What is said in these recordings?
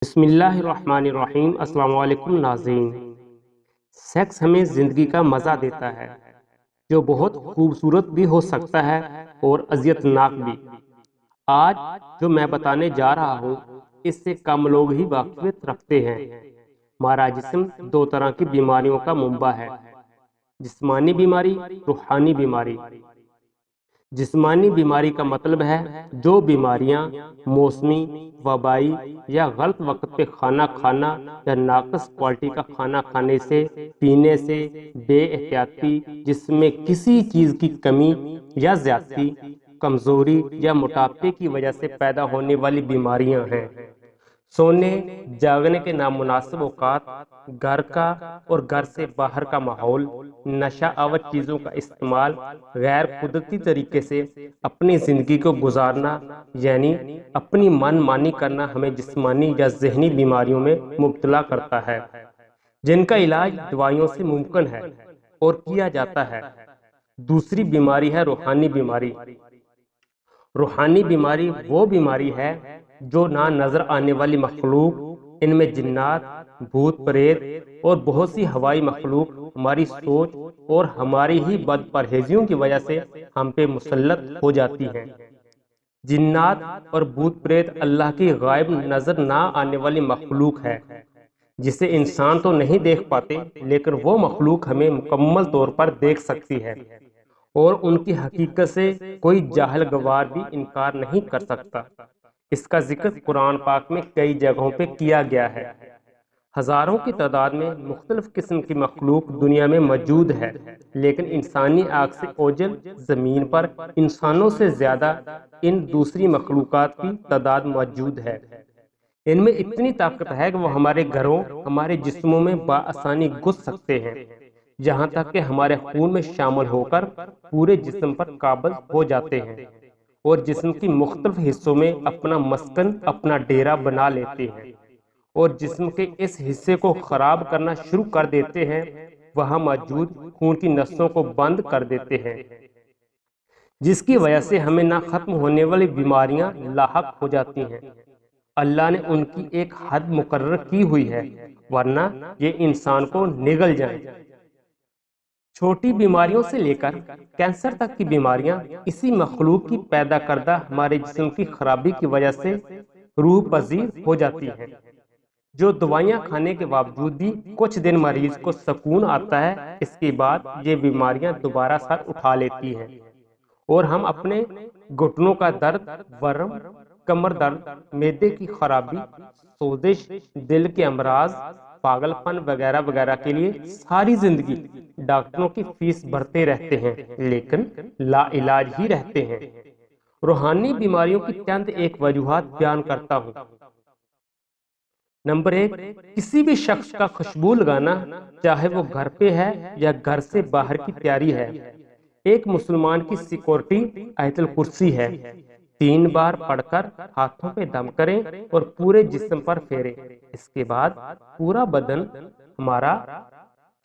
بسم اللہ الرحمن الرحیم۔ السلام علیکم ناظرین۔ سیکس ہمیں زندگی کا مزہ دیتا ہے جو بہت خوبصورت بھی ہو سکتا ہے اور اذیت ناک بھی۔ آج جو میں بتانے جا رہا ہوں اس سے کم لوگ ہی واقفیت رکھتے ہیں۔ ہمارا جسم دو طرح کی بیماریوں کا منبع ہے: جسمانی بیماری، روحانی بیماری۔ جسمانی بیماری کا مطلب ہے جو بیماریاں موسمی، وبائی یا غلط وقت پہ کھانا کھانا یا ناقص کوالٹی کا کھانا کھانے سے، پینے سے، بے احتیاطی، جسم میں کسی چیز کی کمی یا زیادتی، کمزوری یا موٹاپے کی وجہ سے پیدا ہونے والی بیماریاں ہیں۔ سونے جاگنے کے نامناسب اوقات، گھر کا اور گھر سے باہر کا ماحول، نشہ آور چیزوں کا استعمال، غیر قدرتی طریقے سے اپنی زندگی کو گزارنا یعنی اپنی من مانی کرنا ہمیں جسمانی یا ذہنی بیماریوں میں مبتلا کرتا ہے، جن کا علاج دوائیوں سے ممکن ہے اور کیا جاتا ہے۔ دوسری بیماری ہے روحانی بیماری۔ روحانی بیماری وہ بیماری ہے جو نہ نظر آنے والی مخلوق، ان میں جنات، بھوت پریت اور بہت سی ہوائی مخلوق ہماری سوچ اور ہماری ہی بد پرہیزیوں کی وجہ سے ہم پہ مسلط ہو جاتی ہیں۔ جنات اور بھوت پریت اللہ کی غائب نظر نہ آنے والی مخلوق ہے جسے انسان تو نہیں دیکھ پاتے، لیکن وہ مخلوق ہمیں مکمل طور پر دیکھ سکتی ہے اور ان کی حقیقت سے کوئی جاہل گوار بھی انکار نہیں کر سکتا۔ اس کا ذکر قرآن پاک میں کئی جگہوں پہ کیا گیا ہے۔ ہزاروں کی تعداد میں مختلف قسم کی مخلوق دنیا میں موجود ہے، لیکن انسانی آنکھ سے اوجھل زمین پر انسانوں سے زیادہ ان دوسری مخلوقات کی تعداد موجود ہے۔ ان میں اتنی طاقت ہے کہ وہ ہمارے گھروں، ہمارے جسموں میں بآسانی گھس سکتے ہیں، یہاں تک کہ ہمارے خون میں شامل ہو کر پورے جسم پر قابض ہو جاتے ہیں اور جسم کی مختلف حصوں میں اپنا مسکن، اپنا ڈیرا بنا لیتے ہیں اور جسم کے اس حصے کو خراب کرنا شروع کر دیتے ہیں، وہاں موجود خون کی نسوں کو بند کر دیتے ہیں، جس کی وجہ سے ہمیں نہ ختم ہونے والی بیماریاں لاحق ہو جاتی ہیں۔ اللہ نے ان کی ایک حد مقرر کی ہوئی ہے، ورنہ یہ انسان کو نگل جائیں۔ چھوٹی بیماریوں سے لے کر کینسر تک کی بیماریاں اسی مخلوق کی پیدا کردہ ہمارے جسم کی خرابی کی وجہ سے روح پذیر ہو جاتی ہیں، جو دوائیاں کھانے کے باوجود بھی کچھ دن مریض کو سکون آتا ہے، اس کے بعد یہ بیماریاں دوبارہ سر اٹھا لیتی ہیں اور ہم اپنے گھٹنوں کا درد، ورم، کمر درد، معدے کی خرابی، سوزش، دل کے امراض، پاگل پن وغیرہ وغیرہ کے لیے ساری زندگی ڈاکٹروں کی فیس بھرتے رہتے ہیں، لیکن لا علاج ہی رہتے ہیں۔ روحانی بیماریوں کی چند ایک وجوہات بیان کرتا ہوں۔ نمبر 1، کسی بھی شخص کا خوشبو لگانا، چاہے وہ گھر پہ ہے یا گھر سے باہر کی تیاری ہے۔ ایک مسلمان کی سیکورٹی آیت الکرسی ہے، 3 بار پڑھ کر ہاتھوں پہ دم کریں اور پورے جسم پر پھیریں، اس کے بعد پورا بدن ہمارا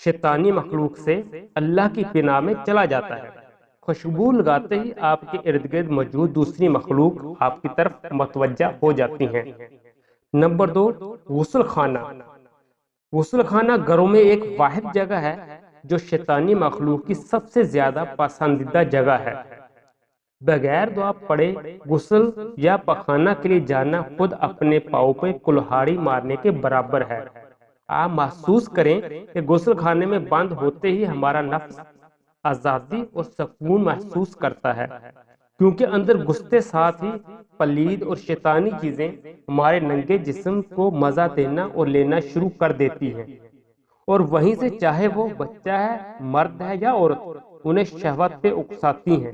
شیطانی مخلوق سے اللہ کی پناہ میں چلا جاتا ہے۔ خوشبو لگاتے ہی آپ کے ارد گرد موجود دوسری مخلوق آپ کی طرف متوجہ ہو جاتی ہیں۔ نمبر 2، غسل خانہ۔ غسل خانہ گھروں میں ایک واحد جگہ ہے جو شیطانی مخلوق کی سب سے زیادہ پسندیدہ جگہ ہے۔ بغیر دعا پڑے غسل یا پخانہ کے لیے جانا خود اپنے پاؤں پہ کلہاڑی مارنے کے برابر ہے۔ آپ محسوس کریں کہ غسل خانے میں بند ہوتے ہی ہمارا نفس آزادی اور سکون محسوس کرتا ہے، کیونکہ اندر گھستے ساتھ ہی پلید اور شیطانی چیزیں ہمارے ننگے جسم کو مزہ دینا اور لینا شروع کر دیتی ہیں، اور وہیں سے چاہے وہ بچہ ہے، مرد ہے یا عورت، انہیں شہوت پہ اکساتی ہیں۔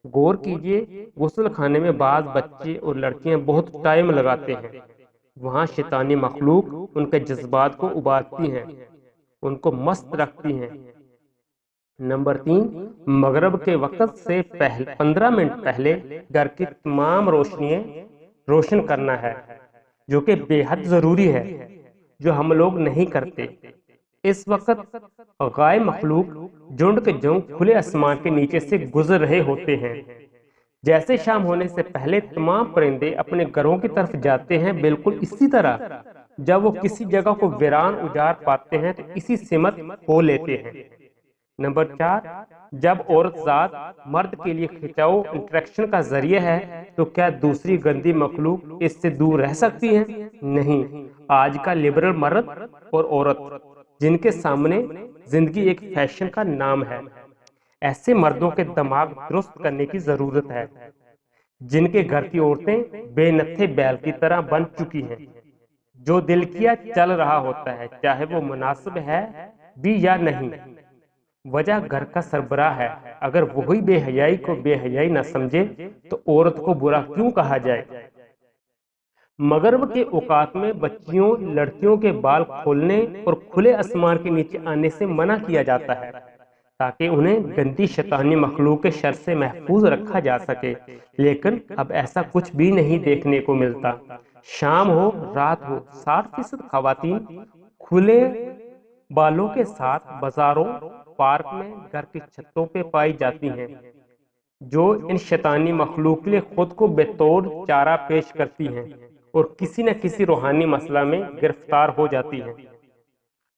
غور کیجئے، غسل خانے میں بعض بچے اور لڑکیاں بہت ٹائم لگاتے ہیں، وہاں شیطانی مخلوق ان کے جذبات کو ابالتی ہیں، ان کو مست رکھتی ہیں۔ نمبر 3، مغرب کے وقت سے 15 منٹ پہلے گھر کی تمام روشنیاں روشن کرنا ہے، جو کہ بے حد ضروری ہے، جو ہم لوگ نہیں کرتے۔ اس وقت غائب مخلوق جھنڈ کے جھنڈ کھلے آسمان کے نیچے سے گزر رہے ہوتے ہیں، جیسے شام ہونے سے پہلے تمام پرندے اپنے گھروں کی طرف جاتے ہیں، بالکل اسی طرح جب وہ کسی جگہ کو ویران اجاڑ پاتے ہیں تو اسی سمت ہو لیتے ہیں۔ نمبر 4، جب عورت ذات مرد کے لیے کھنچاؤ انٹریکشن کا ذریعہ ہے تو کیا دوسری گندی مخلوق اس سے دور رہ سکتی ہے؟ نہیں۔ آج کا لبرل مرد اور عورت جن کے سامنے زندگی ایک فیشن کا نام ہے، ایسے مردوں کے دماغ درست کرنے کی ضرورت ہے، جن کے گھر کی عورتیں بے نتھے بیل کی طرح بن چکی ہیں، جو دل کیا چل رہا ہوتا ہے، چاہے وہ مناسب ہے بھی یا نہیں۔ وجہ گھر کا سربراہ ہے، اگر وہی بے حیائی کو بے حیائی نہ سمجھے تو عورت کو برا کیوں کہا جائے؟ مغرب کے اوقات میں بچیوں لڑکیوں کے بال کھولنے اور کھلے آسمان کے نیچے آنے سے منع کیا جاتا ہے تاکہ انہیں گندی شیطانی مخلوق کے شر سے محفوظ رکھا جا سکے، لیکن اب ایسا کچھ بھی نہیں دیکھنے کو ملتا۔ شام ہو رات ہو، 60% خواتین کھلے بالوں کے ساتھ بازاروں، پارک میں، گھر کی چھتوں پہ پائی جاتی ہیں، جو ان شیطانی مخلوق کے لیے خود کو بے طور چارہ پیش کرتی ہیں اور کسی نہ کسی روحانی مسئلہ میں گرفتار ہو جاتی ہیں۔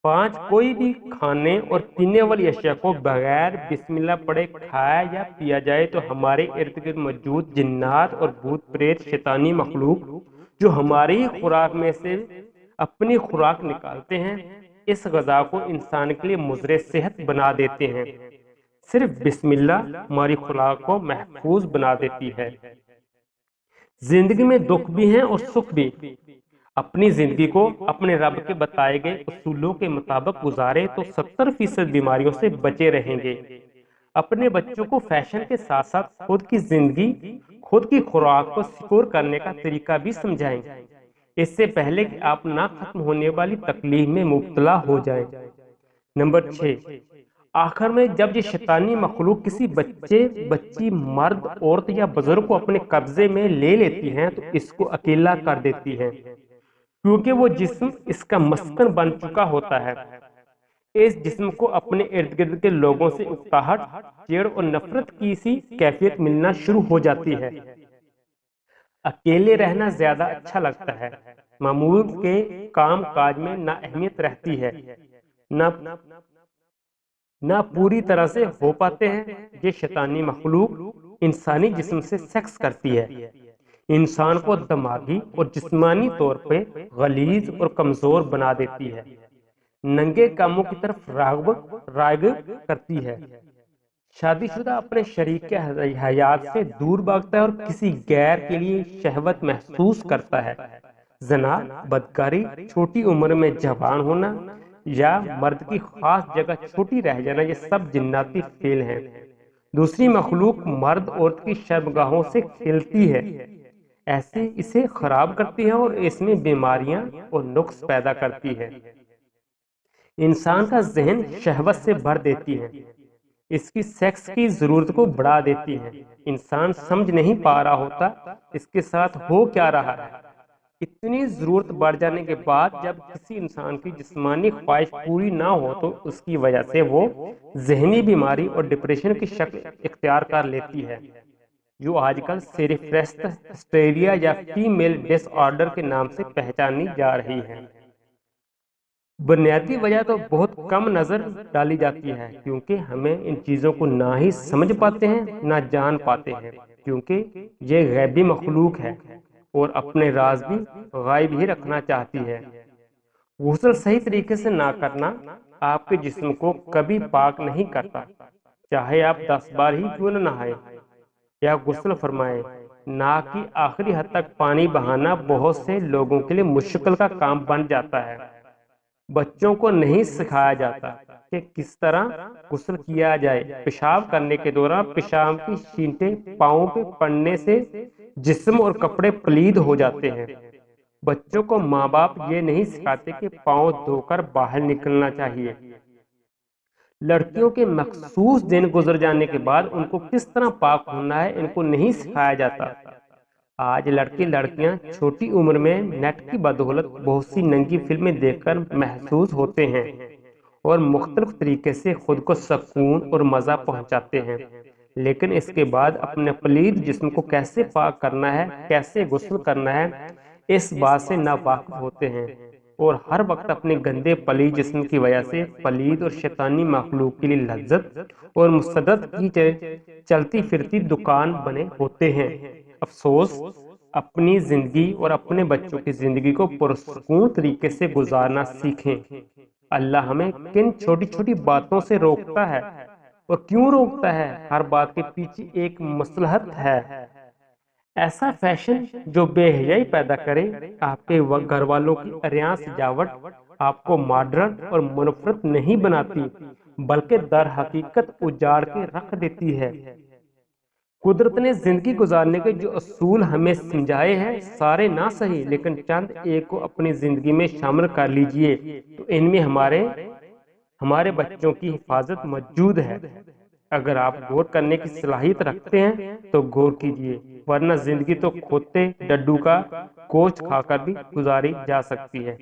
5، کوئی بھی کھانے اور پینے والی اشیاء کو بغیر بسم اللہ پڑھے کھایا یا پیا جائے تو ہمارے ارد گرد موجود جنات اور بھوت پریت شیطانی مخلوق جو ہماری خوراک میں سے اپنی خوراک نکالتے ہیں، اس غذا کو انسان کے لیے مضر صحت بنا دیتے ہیں۔ صرف بسم اللہ ہماری خوراک کو محفوظ بنا دیتی ہے۔ زندگی میں دکھ بھی ہیں اور سکھ بھی۔ اپنی زندگی کو اپنے رب کے بتائے گئے اصولوں کے مطابق گزارے تو 70% بیماریوں سے بچے رہیں گے۔ اپنے بچوں کو فیشن کے ساتھ ساتھ خود کی زندگی، خود کی خوراک کو سکور کرنے کا طریقہ بھی سمجھائیں، اس سے پہلے کہ آپ نہ ختم ہونے والی تکلیف میں مبتلا ہو جائیں۔ نمبر 6، آخر میں جب یہ شیطانی مخلوق کسی بچے، بچی، مرد، عورت یا بزرگ کو اپنے قبضے میں لے لیتی ہیں تو اس کو اکیلا کر دیتی ہے، کیونکہ وہ جسم اس کا مسکن بن چکا ہوتا ہے۔ اس جسم کو اپنے ارد گرد کے لوگوں سے اکتاہٹ، چیڑ اور نفرت کی سی کیفیت ملنا شروع ہو جاتی ہے۔ اکیلے رہنا زیادہ اچھا لگتا ہے، معمول کے کام کاج میں نا اہمیت رہتی ہے، نہ پوری طرح سے ہو پاتے ہیں۔ یہ شیطانی مخلوق انسانی جسم سے سیکس کرتی ہے، انسان کو دماغی اور جسمانی طور پہ غلیظ اور کمزور بنا دیتی ہے، ننگے کاموں کی طرف راغب کرتی ہے، شادی شدہ اپنے شریک کے حیات سے دور بھاگتا ہے اور کسی غیر کے لیے شہوت محسوس کرتا ہے۔ زنا، بدکاری، چھوٹی عمر میں جوان ہونا یا مرد کی خاص جگہ چھوٹی رہ جانا، یہ سب جناتی فعل ہیں۔ دوسری مخلوق مرد عورت کی شرمگاہوں سے کھیلتی ہے، ایسے اسے خراب کرتی ہے اور اس میں بیماریاں اور نقص پیدا کرتی ہے۔ انسان کا ذہن شہوت سے بھر دیتی ہے، اس کی سیکس کی ضرورت کو بڑھا دیتی ہے۔ انسان سمجھ نہیں پا رہا ہوتا اس کے ساتھ ہو کیا رہا ہے۔ اتنی ضرورت بڑھ جانے کے بعد جب کسی انسان کی جسمانی خواہش پوری نہ ہو تو اس کی وجہ سے وہ ذہنی بیماری اور ڈپریشن کی شکل اختیار کر لیتی ہے، جو آج کل سیریفریسٹ ہسٹیریا یا فیمیل ڈس آرڈر کے نام سے پہچانی جا رہی ہے۔ بنیادی وجہ تو بہت کم نظر ڈالی جاتی ہے، کیونکہ ہمیں ان چیزوں کو نہ ہی سمجھ پاتے ہیں نہ جان پاتے ہیں، کیونکہ یہ غیبی مخلوق ہے اور اپنے راز بھی غائب ہی رکھنا چاہتی ہے۔ غسل صحیح طریقے سے نہ کرنا آپ کے جسم کو کبھی پاک نہیں کرتا، چاہے آپ 10 بار ہی کیوں نہ نہائیں یا غسل فرمائیں۔ ناک کی آخری حد تک پانی بہانا بہت سے لوگوں کے لیے مشکل کا کام بن جاتا ہے۔ بچوں کو نہیں سکھایا جاتا کہ کس طرح غسل کیا جائے۔ پیشاب کرنے کے دوران پیشاب کی چھینٹیں پاؤں پہ پڑنے سے جسم اور کپڑے پلید ہو جاتے ہیں۔ بچوں کو ماں باپ یہ نہیں سکھاتے کہ پاؤں دھو کر باہر نکلنا چاہیے۔ لڑکیوں کے مخصوص دن گزر جانے کے بعد ان کو کس طرح پاک ہونا ہے ان کو نہیں سکھایا جاتا۔ آج لڑکے لڑکیاں چھوٹی عمر میں نیٹ کی بدولت بہت سی ننگی فلمیں دیکھ کر محظوظ ہوتے ہیں اور مختلف طریقے سے خود کو سکون اور مزہ پہنچاتے ہیں، لیکن اس کے بعد اپنے پلید جسم کو کیسے پاک کرنا ہے، کیسے غسل کرنا ہے، اس بات سے ناواقف ہوتے ہیں، اور ہر وقت اپنے گندے پلید جسم کی وجہ سے پلید اور شیطانی مخلوق کے لیے لذت اور مسدت کی چلتی پھرتی دکان بنے ہوتے ہیں۔ افسوس، اپنی زندگی اور اپنے بچوں کی زندگی کو پرسکون طریقے سے گزارنا سیکھیں۔ اللہ ہمیں کن چھوٹی چھوٹی باتوں سے روکتا ہے، اور کیوں روکتا ہے؟ ہر بات کے پیچھے ایک مصلحت ہے۔ ایسا فیشن جو بے حیائی پیدا کرے، آپ کے گھر والوں کی عریاں سجاوٹ آپ کو ماڈرن اور منفرد نہیں بناتی، بلکہ در حقیقت اجاڑ کے رکھ دیتی ہے۔ قدرت نے زندگی گزارنے کے جو اصول ہمیں سمجھائے ہیں، سارے نہ صحیح لیکن چند ایک کو اپنی زندگی میں شامل کر لیجئے تو ان میں ہمارے بچوں کی حفاظت موجود ہے۔ اگر آپ غور کرنے کی صلاحیت رکھتے ہیں تو غور کیجئے، ورنہ زندگی تو کھوتے ڈڈو کا کوچ کھا کر بھی گزاری جا سکتی ہے۔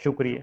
شکریہ۔